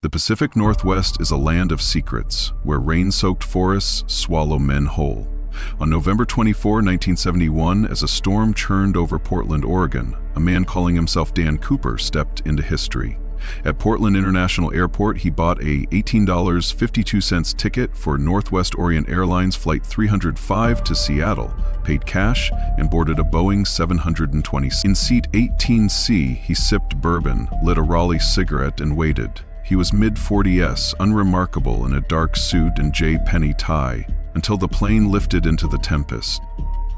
The Pacific Northwest is a land of secrets, where rain-soaked forests swallow men whole. On November 24, 1971, as a storm churned over Portland, Oregon, a man calling himself Dan Cooper stepped into history. At Portland International Airport, he bought a $18.52 ticket for Northwest Orient Airlines Flight 305 to Seattle, paid cash, and boarded a Boeing 720. In seat 18C, he sipped bourbon, lit a Raleigh cigarette, and waited. He was mid-40s, unremarkable in a dark suit and J. Penny tie, until the plane lifted into the tempest.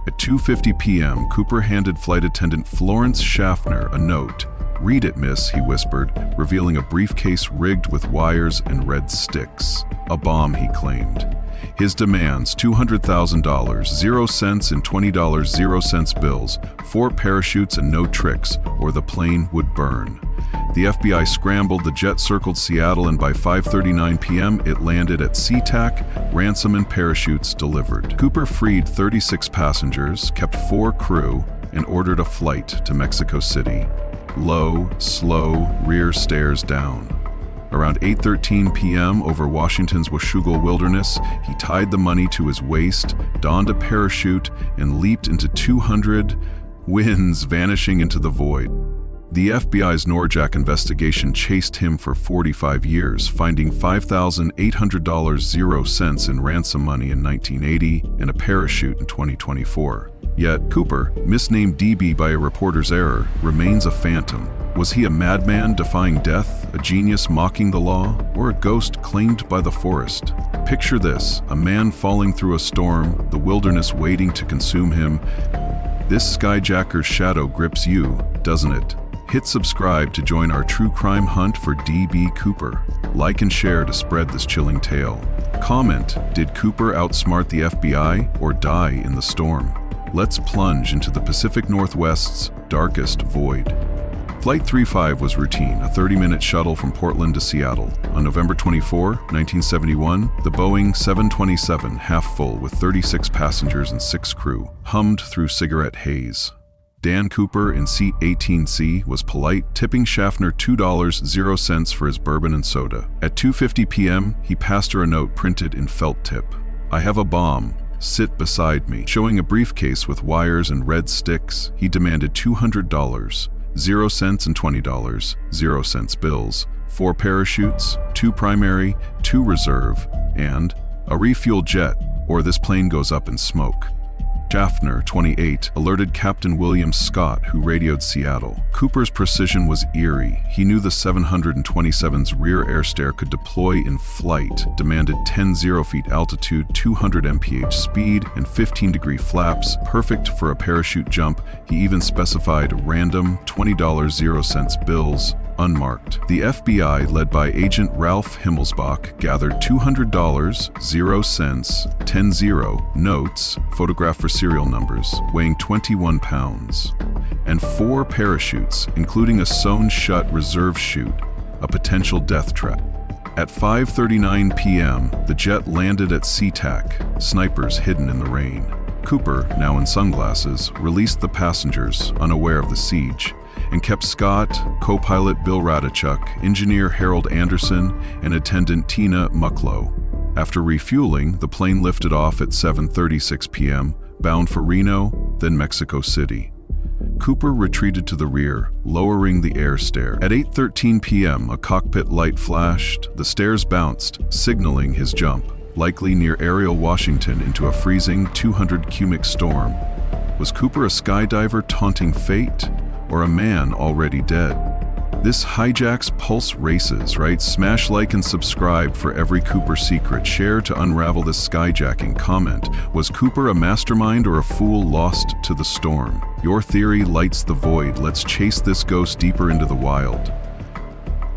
At 2:50 p.m., Cooper handed flight attendant Florence Schaffner a note. "Read it, miss," he whispered, revealing a briefcase rigged with wires and red sticks. A bomb, he claimed. His demands: $200,000, 0 cents in $20 0-cent bills, 4 parachutes and no tricks, or the plane would burn. The FBI scrambled, the jet circled Seattle, and by 5:39 p.m. it landed at SeaTac, ransom and parachutes delivered. Cooper freed 36 passengers, kept 4 crew, and ordered a flight to Mexico City. Low, slow, rear stairs down. Around 8:13 p.m. over Washington's Washougal Wilderness, he tied the money to his waist, donned a parachute, and leaped into 200 winds, vanishing into the void. The FBI's Norjack investigation chased him for 45 years, finding $5,800 0 cents in ransom money in 1980 and a parachute in 2024. Yet Cooper, misnamed DB by a reporter's error, remains a phantom. Was he a madman defying death, a genius mocking the law, or a ghost claimed by the forest? Picture this: a man falling through a storm, the wilderness waiting to consume him. This skyjacker's shadow grips you, doesn't it? Hit subscribe to join our true crime hunt for DB Cooper. Like and share to spread this chilling tale. Comment: did Cooper outsmart the FBI or die in the storm? Let's plunge into the Pacific Northwest's darkest void. Flight 35 was routine, a 30-minute shuttle from Portland to Seattle. On November 24, 1971, the Boeing 727, half full with 36 passengers and 6 crew, hummed through cigarette haze. Dan Cooper in seat 18C was polite, tipping Schaffner $2 0 cents for his bourbon and soda. At 2:50 p.m., he passed her a note printed in felt tip. "I have a bomb. Sit beside me." Showing a briefcase with wires and red sticks, he demanded $200, 0 cents and $20 0 cents bills, 4 parachutes, 2 primary, 2 reserve, and a refuel jet, or this plane goes up in smoke. Schaffner, 28, alerted Captain William Scott, who radioed Seattle. Cooper's precision was eerie. He knew the 727's rear air stair could deploy in flight, demanded 10 feet altitude, 200 mph speed, and 15-degree flaps, perfect for a parachute jump. He even specified random $20 0 cents bills, unmarked. The FBI, led by Agent Ralph Himmelsbach, gathered $200 0 cents 10 notes, photographed for serial numbers, weighing 21 pounds, and 4 parachutes, including a sewn-shut reserve chute, a potential death trap. At 5:39 p.m., the jet landed at SeaTac, snipers hidden in the rain. Cooper, now in sunglasses, released the passengers, unaware of the siege, and kept Scott, co-pilot Bill Radichuk, engineer Harold Anderson, and attendant Tina Mucklow. After refueling, the plane lifted off at 7:36 p.m., bound for Reno, then Mexico City. Cooper retreated to the rear, lowering the air stair. At 8:13 p.m., a cockpit light flashed. The stairs bounced, signaling his jump, likely near Ariel, Washington, into a freezing 200 cubic storm. Was Cooper a skydiver taunting fate, or a man already dead? This hijacks Pulse Races, right? Smash like and subscribe for every Cooper secret. Share to unravel this skyjacking. Comment: was Cooper a mastermind or a fool lost to the storm? Your theory lights the void. Let's chase this ghost deeper into the wild.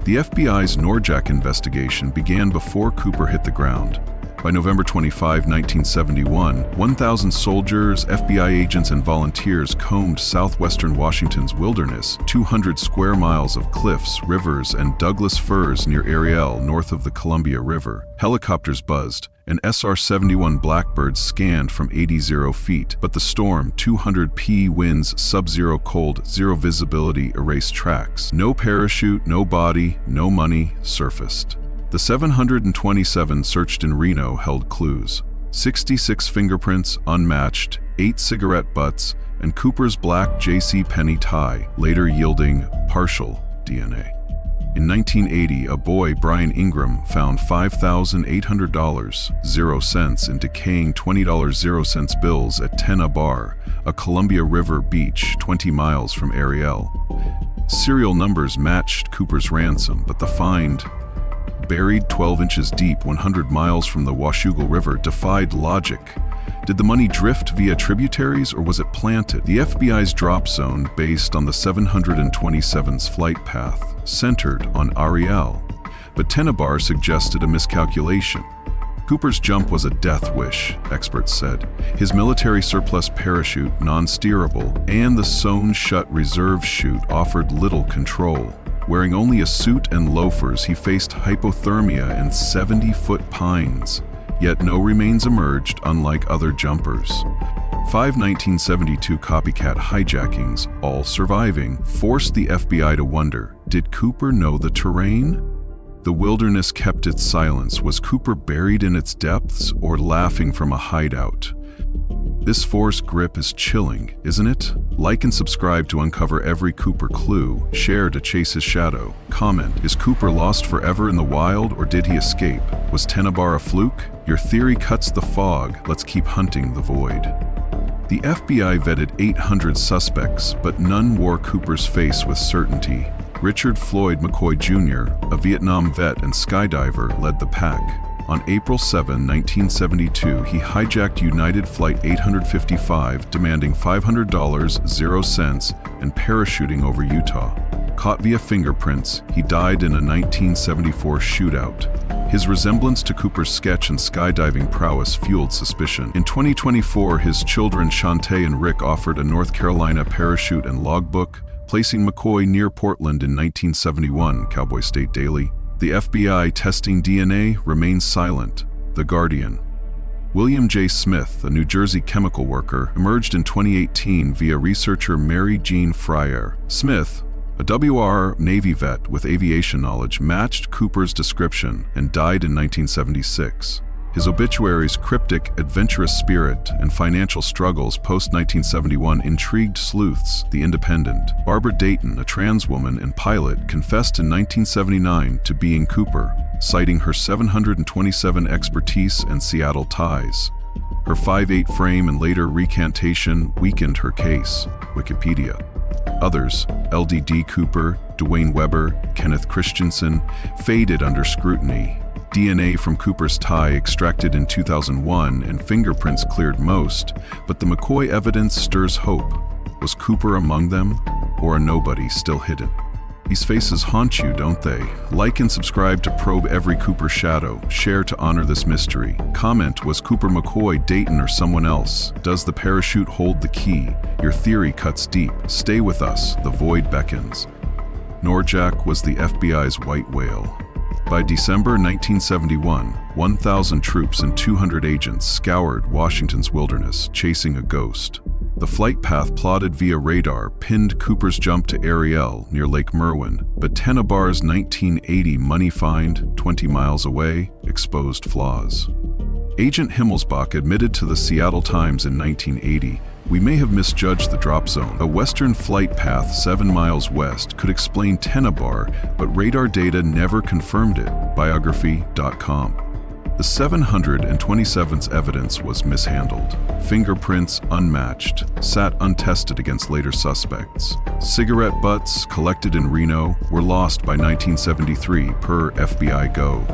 The FBI's Norjack investigation began before Cooper hit the ground. By November 25, 1971, 1,000 soldiers, FBI agents, and volunteers combed southwestern Washington's wilderness, 200 square miles of cliffs, rivers, and Douglas firs near Ariel, north of the Columbia River. Helicopters buzzed, An SR-71 Blackbird scanned from 80 feet, but the storm, 200 winds, sub-zero cold, zero visibility, erased tracks. No parachute, no body, no money, surfaced. The 727 searched in Reno held clues. 66 fingerprints, unmatched, 8 cigarette butts, and Cooper's black JCPenney tie, later yielding partial DNA. In 1980, a boy, Brian Ingram, found $5,800.00 in decaying $20.00 bills at Tena Bar, a Columbia River beach 20 miles from Ariel. Serial numbers matched Cooper's ransom, but the find, buried 12 inches deep 100 miles from the Washougal River, defied logic. Did the money drift via tributaries, or was it planted? The FBI's drop zone, based on the 727's flight path, centered on Ariel, but Tena Bar suggested a miscalculation. Cooper's jump was a death wish, experts said. His military surplus parachute, non-steerable, and the sewn-shut reserve chute offered little control. Wearing only a suit and loafers, he faced hypothermia in 70-foot pines. Yet no remains emerged, unlike other jumpers. 5 1972 copycat hijackings, all surviving, forced the FBI to wonder, did Cooper know the terrain? The wilderness kept its silence. Was Cooper buried in its depths or laughing from a hideout? This forced grip is chilling, isn't it? Like and subscribe to uncover every Cooper clue. Share to chase his shadow. Comment, is Cooper lost forever in the wild, or did he escape? Was Tena Bar a fluke? Your theory cuts the fog. Let's keep hunting the void. The FBI vetted 800 suspects, but none wore Cooper's face with certainty. Richard Floyd McCoy Jr., a Vietnam vet and skydiver, led the pack. On April 7, 1972, he hijacked United Flight 855, demanding $500.00 and parachuting over Utah. Caught via fingerprints, he died in a 1974 shootout. His resemblance to Cooper's sketch and skydiving prowess fueled suspicion. In 2024, his children Shantae and Rick offered a North Carolina parachute and logbook, placing McCoy near Portland in 1971, Cowboy State Daily. The FBI testing DNA remains silent. The Guardian. William J. Smith, a New Jersey chemical worker, emerged in 2018 via researcher Mary Jean Fryer. Smith, a WR Navy vet with aviation knowledge, matched Cooper's description and died in 1976. His obituaries, Cryptic, adventurous spirit, and financial struggles post-1971 intrigued sleuths. The Independent. Barbara Dayton, a trans woman and pilot, confessed in 1979 to being Cooper, citing her 727 expertise and Seattle ties. Her 5'8" frame and later recantation weakened her case. Wikipedia. Others, LDD Cooper, Dwayne Weber, Kenneth Christensen, faded under scrutiny. DNA from Cooper's tie extracted in 2001 and fingerprints cleared most, but the McCoy evidence stirs hope. Was Cooper among them, or a nobody still hidden? These faces haunt you, don't they? Like and subscribe to probe every Cooper shadow. Share to honor this mystery. Comment, was Cooper McCoy, Dayton, or someone else? Does the parachute hold the key? Your theory cuts deep. Stay with us, the void beckons. Norjack was the FBI's white whale. By December 1971, 1,000 troops and 200 agents scoured Washington's wilderness, chasing a ghost. The flight path plotted via radar pinned Cooper's jump to Ariel near Lake Merwin, but Tena Bar's 1980 money find, 20 miles away, exposed flaws. Agent Himmelsbach admitted to the Seattle Times in 1980, "We may have misjudged the drop zone. A western flight path 7 miles west could explain Tena Bar, but radar data never confirmed it." Biography.com. The 727's evidence was mishandled. Fingerprints unmatched, sat untested against later suspects. Cigarette butts collected in Reno were lost by 1973 per FBI Go.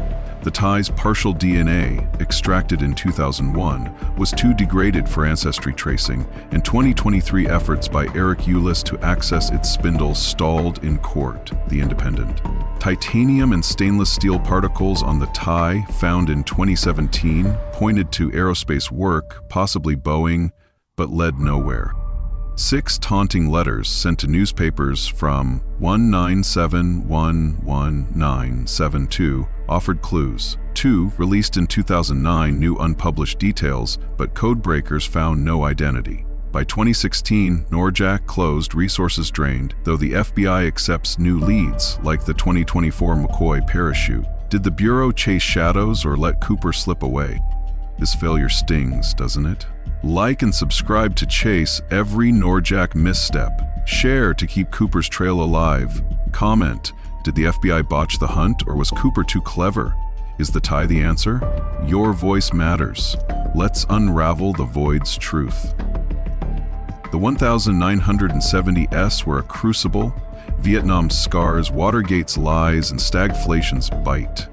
The tie's partial DNA, extracted in 2001, was too degraded for ancestry tracing, and 2023 efforts by Eric Ulis to access its spindle stalled in court. The Independent. Titanium and stainless steel particles on the tie found in 2017 pointed to aerospace work, possibly Boeing, but led nowhere. 6 taunting letters sent to newspapers from 197111972 offered clues. 2, released in 2009, knew unpublished details, but codebreakers found no identity. By 2016, Norjack closed, resources drained, though the FBI accepts new leads, like the 2024 McCoy parachute. Did the Bureau chase shadows or let Cooper slip away? This failure stings, doesn't it? Like and subscribe to chase every Norjack misstep. Share to keep Cooper's trail alive. Comment, did the FBI botch the hunt, or was Cooper too clever? Is the tie the answer? Your voice matters. Let's unravel the void's truth. The 1970s were a crucible. Vietnam's scars, Watergate's lies, and stagflation's bite.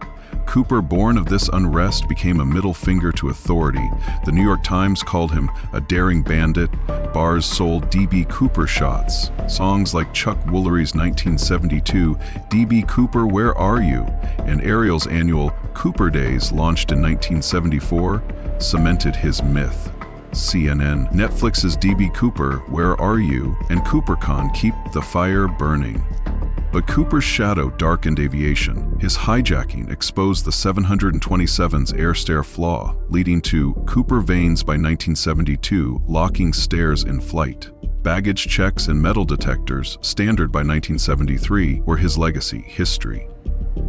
Cooper, born of this unrest, became a middle finger to authority. The New York Times called him a daring bandit. Bars sold D.B. Cooper shots. Songs like Chuck Woolery's 1972 D.B. Cooper, Where Are You? And Ariel's annual Cooper Days, launched in 1974, cemented his myth. CNN, Netflix's D.B. Cooper, Where Are You? And CooperCon keep the fire burning. But Cooper's shadow darkened aviation. His hijacking exposed the 727's air-stair flaw, leading to Cooper vanes by 1972, locking stairs in flight. Baggage checks and metal detectors, standard by 1973, were his legacy, history.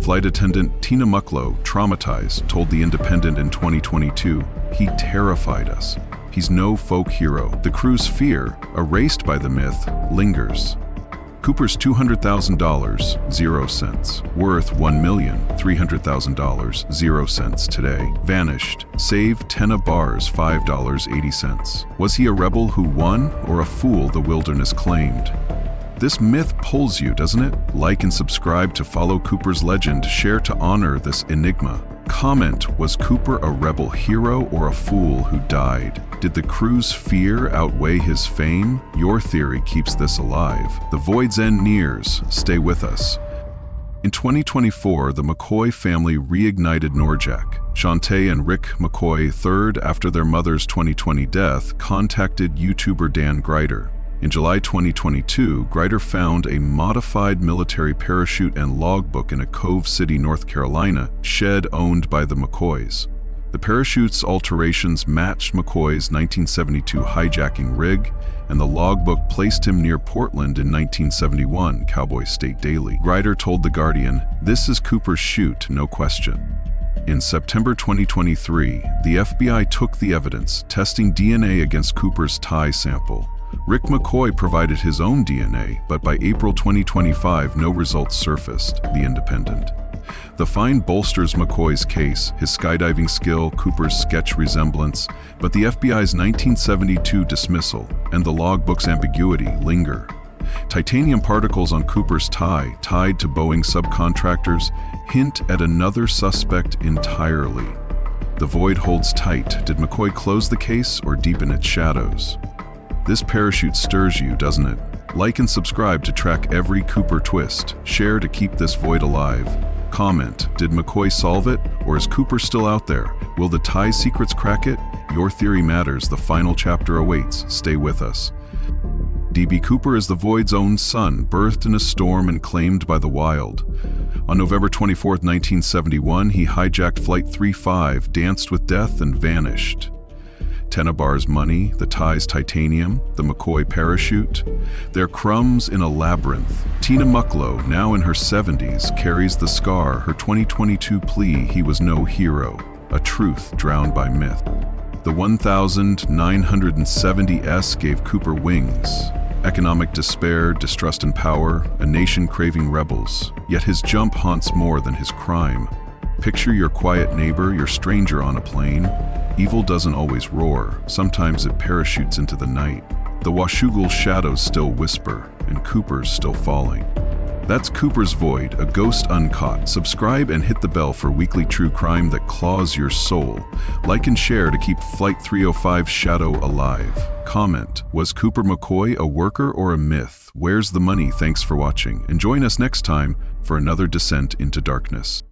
Flight attendant Tina Mucklow, traumatized, told The Independent in 2022, "He terrified us. He's no folk hero." The crew's fear, erased by the myth, lingers. Cooper's $200,000, 0 cents, worth $1,300,000, 0 cents today, vanished. Save 10 bars, $5.80. Was he a rebel who won, or a fool the wilderness claimed? This myth pulls you, doesn't it? Like and subscribe to follow Cooper's legend. Share to honor this enigma. Comment, was Cooper a rebel hero or a fool who died? Did the crew's fear outweigh his fame? Your theory keeps this alive. The void's end nears. Stay with us. In 2024, the McCoy family reignited Norjack. Shantae and Rick McCoy III, after their mother's 2020 death, contacted YouTuber Dan Greider. In July 2022, Greider found a modified military parachute and logbook in a Cove City, North Carolina, shed owned by the McCoys. The parachute's alterations matched McCoy's 1972 hijacking rig, and the logbook placed him near Portland in 1971, Cowboy State Daily. Greider told The Guardian, "This is Cooper's chute, no question." In September 2023, the FBI took the evidence, testing DNA against Cooper's tie sample. Rick McCoy provided his own DNA, but by April 2025, no results surfaced, The Independent. The find bolsters McCoy's case, his skydiving skill, Cooper's sketch resemblance, but the FBI's 1972 dismissal and the logbook's ambiguity linger. Titanium particles on Cooper's tie, tied to Boeing subcontractors, hint at another suspect entirely. The void holds tight. Did McCoy close the case or deepen its shadows? This parachute stirs you, doesn't it? Like and subscribe to track every Cooper twist. Share to keep this void alive. Comment, did McCoy solve it, or is Cooper still out there? Will the tie secrets crack it? Your theory matters. The final chapter awaits. Stay with us. D.B. Cooper is the void's own son, birthed in a storm and claimed by the wild. On November 24, 1971, he hijacked Flight 35, danced with death, and vanished. Tenebar's money, the tie's titanium, the McCoy parachute. They're crumbs in a labyrinth. Tina Mucklow, now in her 70s, carries the scar, her 2022 plea he was no hero, a truth drowned by myth. The 1970s gave Cooper wings. Economic despair, distrust in power, a nation craving rebels. Yet his jump haunts more than his crime. Picture your quiet neighbor, your stranger on a plane. Evil doesn't always roar. Sometimes it parachutes into the night. The Washougal shadows still whisper, and Cooper's still falling. That's Cooper's Void, a ghost uncaught. Subscribe and hit the bell for weekly true crime that claws your soul. Like and share to keep Flight 305's shadow alive. Comment, was Cooper McCoy a worker or a myth? Where's the money? Thanks for watching, and join us next time for another descent into darkness.